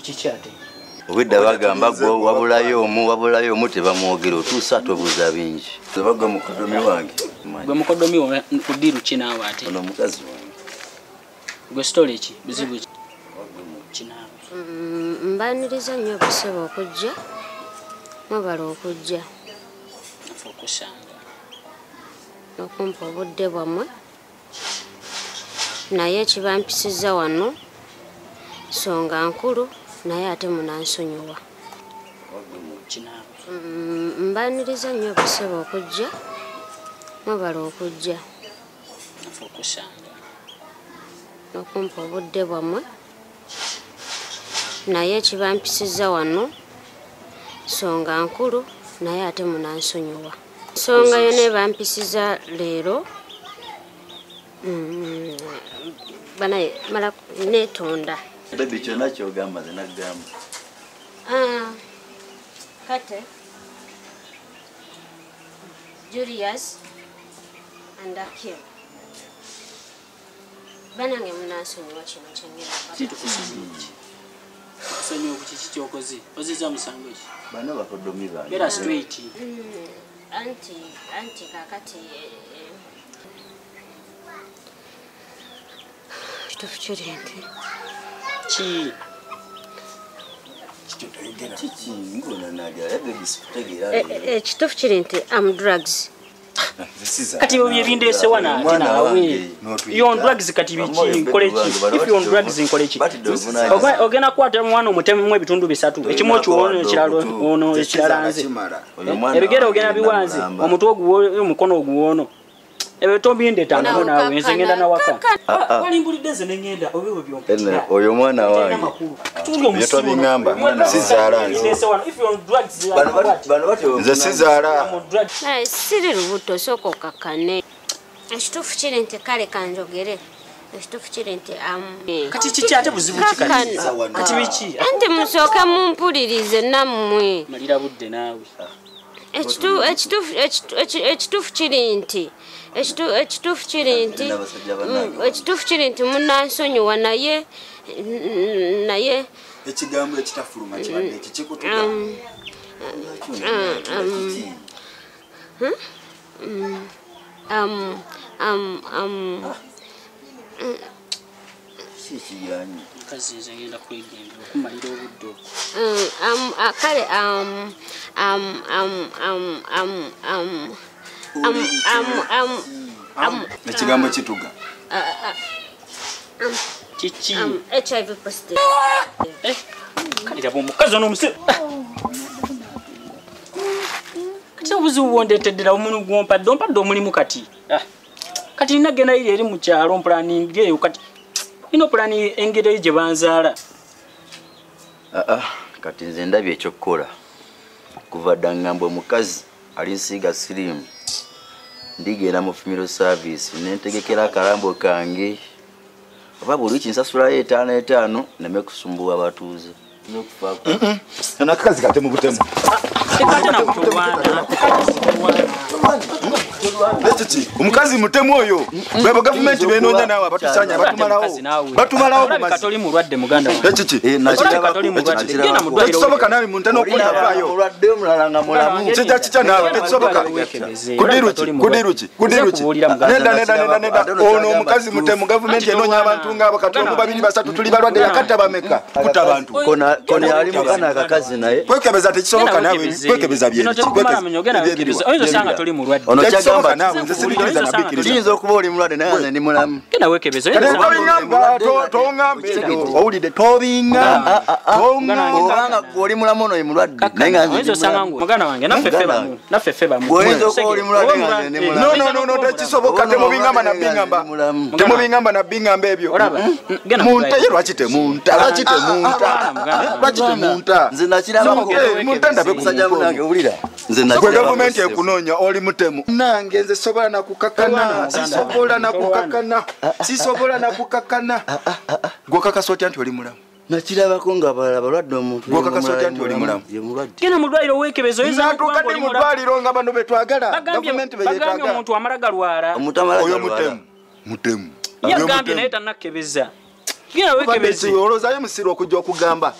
Chichate. Obwedda bagamba gwo wabulayo omu tebamwogera otuusa tobuuza bingi. Tebagwa mukodomi wange. Gwe mukodomi ku ddiru kinaawe ate. Ono mukazi wange. Gwe story ki? Bizibu ki? Kinaawe. Mbaniriza nnyo okusaba okujja. Mwebala okujja. Okusanga. Okumpa obudde bwammwe. Naye ekibampisizza wano songa nkulu naye ate munansonyiwa. Mbaniriza nnyo okusaba okujja. Mwebala okujja. Okusanga. Okumpa obudde bwammwe. Naye ekibampisizza wano songa nkulu naye ate munansonyiwa. Songa yonna ebampisiza leero banaye mala netonda. Baby kyonna ky'ogamba nze nagamba. Kate Julius and Akiller. Banange munansonyiwa kino kyengenda. Sonyiwa ku kiki ky'okoze. Ozizza musango ki? Bano bakodomi bange. Beera straight. Anti kakati kituufu kiri nti Ki? ekituufu kiri nti am drugs. Kati bye bindeese wana ate naawe. You on drugs kati biki nkole ki? If you on drugs nkole ki? Ogenda kwata mwana omutemu ebitundu bisatu. Ekimu okiwono ekiralo ono ekirala nze. Ebigere ogenda biwanze. Omutwe oguwo omukono oguwono. Ebe tombinde tano naawe nze ngenda na waka. Walimbulidde nze nengenda obewe byompa. Oyo mwana wange. Yeto bingamba sizaala nze. If you on drugs nze sizaala. Siri lubuto soko kakane. Ekituufu kiri nti kale kanjogere. Ekituufu kiri nti kati kiki ate buzibu ki kati? Kati biki? Nti musooke mumpulirize nammwe. Malira budde naawe. Ekituufu kiri nti ekituufu kiri nti munansonyiwa naye ekigambo ekitafuluma kibadde ekikutuga. Mukazi nze ngenda kwegenda okumalira obudde. Kale ekigambo ekituga. Kiki? HIV positive. Kalira bomukazi ono omuse. Kati obuzibu bwondeeteddera omuntu gwompadde ompadde omulimu kati. Kati nina genda iri eri mu kyalo mpulaning eyo kati ino pulani engeri gye banzaala. Kati nze ndabye ekyokukola. Kuva dda ngamba omukazi alinsiiga sirimu. Ndigenda mu funeral service nentegekera akalambo kange. Oba buli kinsasulayo 5 neme kusumbuwa abatuuze. Nakazi kate mu butemu. Omukazi mutemu oyo. Bebo government benoonya nawe abatusanya batumalawo katoli mulwadde muganda wange. Ekiki katoli mulwadde. Genda mu ddwaliro. Tekisoboka nawe muntu n'okulavaayo. Mulwadde omulala nga mulamu. Kicha nawe tekisoboka. Kudiruki. Nenda. Ono omukazi mutemu government enoonya abantu ng'abo kati omu 2 3 tuli balwadde yakatta bameka. Kuta abantu. Kone ali mukana akakazi naye. Kwekebeza tekisoboka nawe. Kwekebeza bye. Oyinza osanga toli mulwadde. Ono kyagamba nawe nze sibikiriza nabikiriza. Tuyinza okuba oli mulwadde naye nze ndi mulamu. Genda weekebeza. Owulidde tobinga. Obanga oli mulamu ono ye mulwadde. Oyinza osanga ngu muganda wange naffe ffe bamu. Oyinza okuba oli mulwadde nga nze ndi mulamu. No, tekisoboka temubingamba na bingamba. Temubingamba na bingamba ebyo. Munta ye lwaki temunta. Nze nakiraba munta ndabe kusajja munange owulira. Nze nakiraba government ekunoonya oli mutemu. Nange nze sobola na kukakana. Gwokakasa otya nti oli mulamu. nakirabako nga balwadde omuntu. Gwokakasa otya nti oli mulamu. Genda mu ddwaliro weekebeza oyinza natuuka ndi mu ddwaliro nga bano betwagala. Government bagambye omuntu amala galwala. Oyo mutemu. Yagambye naye tannakebeza. Genda weekebeza. Olowoozayo musiro okujja okugamba.